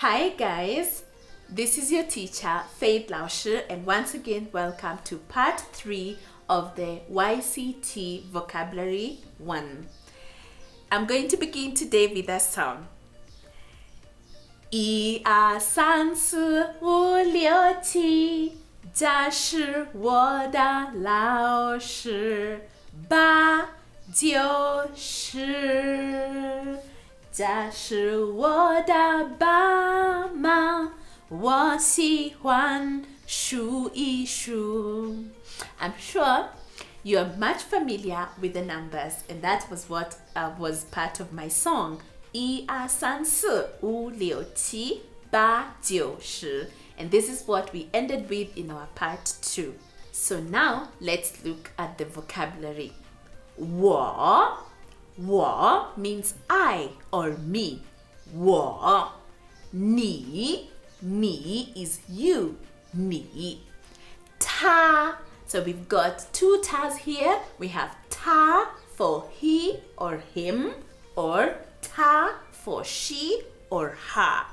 Hi guys, this is your teacher Faith Lao Shi, and once again welcome to part 3 of the YCT Vocabulary 1. I'm going to begin today with a song. 1、2、3、4、5、6、7，这是我的老师。8、9、10。这是我的爸妈，我喜欢数一数。I'm sure you're much familiar with the numbers, and that was what was part of my song. 1、2、3、4、5、6、7、8、9、10. And this is what we ended with in our part 2. So now let's look at the vocabulary. 我 means I or me. 我 你 is you, 你 他. So we've got two tas here. We have ta for he or him, or ta for she or her.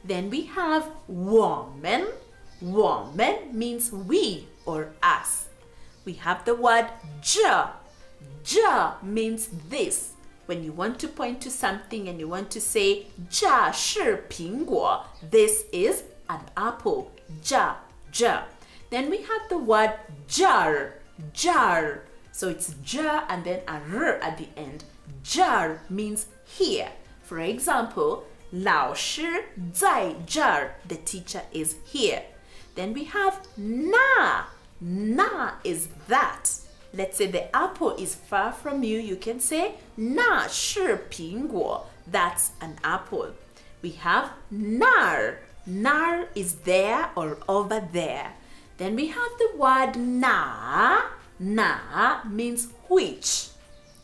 Then we have woman. Woman means we or us. We have the word 这 means this. When you want to point to something and you want to say 这是苹果, this is an apple. 这 Then we have the word jar. So it's jar and then a r at the end. Jar means here. For example, 老师在这儿, the teacher is here. Then we have na is that. Let's say the apple is far from you. You can say 那是苹果. That's an apple. We have nar. Nar is there or over there. Then we have the word na. Na means which.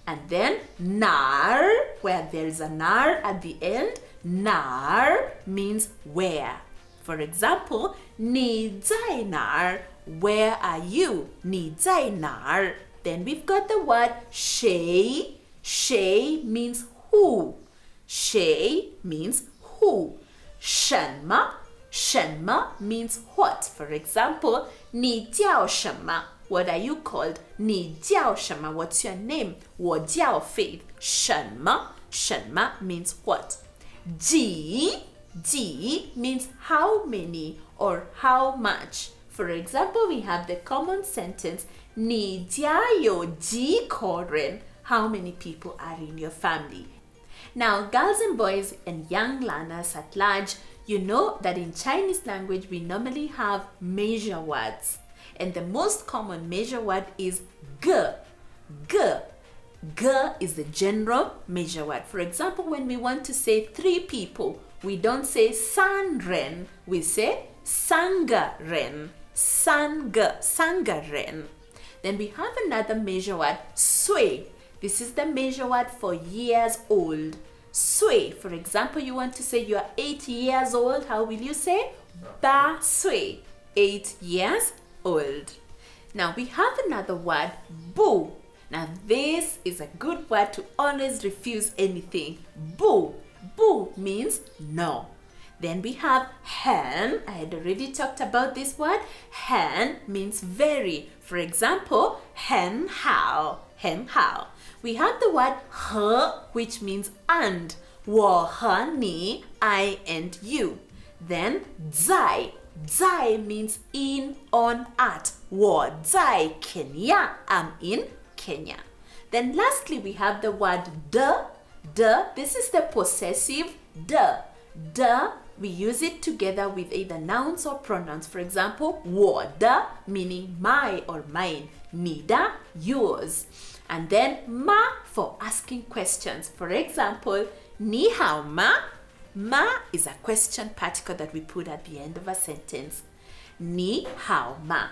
And then nar, where there is a nar at the end, nar means where. For example, 你在哪儿? Where are you? 你在哪儿? Then we've got the word 谁. 谁 means who. 谁 means who. 什么 means what. For example, 你叫什么? What are you called? 你叫什么? What's your name? 我叫 Faith. 什么 means what. 几 means how many or how much. For example, we have the common sentence 你家有几口人? How many people are in your family? Now, girls and boys and young learners at large, you know that in Chinese language we normally have measure words. And the most common measure word is ge. Ge is the general measure word. For example, when we want to say 3 people, we don't say 三人, we say 三个人. 三个人. Then we have another measure word, 岁. This is the measure word for years old. 岁. For example, you want to say you are 8 years old. How will you say? 八岁. 8 years old. Now we have another word, 不. Now this is a good word to always refuse anything. 不 means no. Then we have 很. I had already talked about this word. 很 means very. For example, 很好. We have the word 和, which means and. 我和你, I and you. Then 在 means in, on, at. 我在 Kenya. I'm in Kenya. Then lastly, we have the word 的. This is the possessive 的. We use it together with either nouns or pronouns. For example, 我的 meaning my or mine. 你的 yours. And then 吗 for asking questions. For example, 你好吗? Ma is a question particle that we put at the end of a sentence. 你好吗?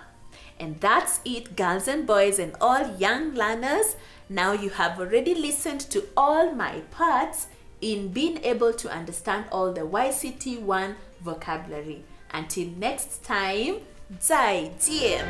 And that's it, girls and boys and all young learners. Now you have already listened to all my parts in being able to understand all the YCT1 vocabulary. Until next time, 再见.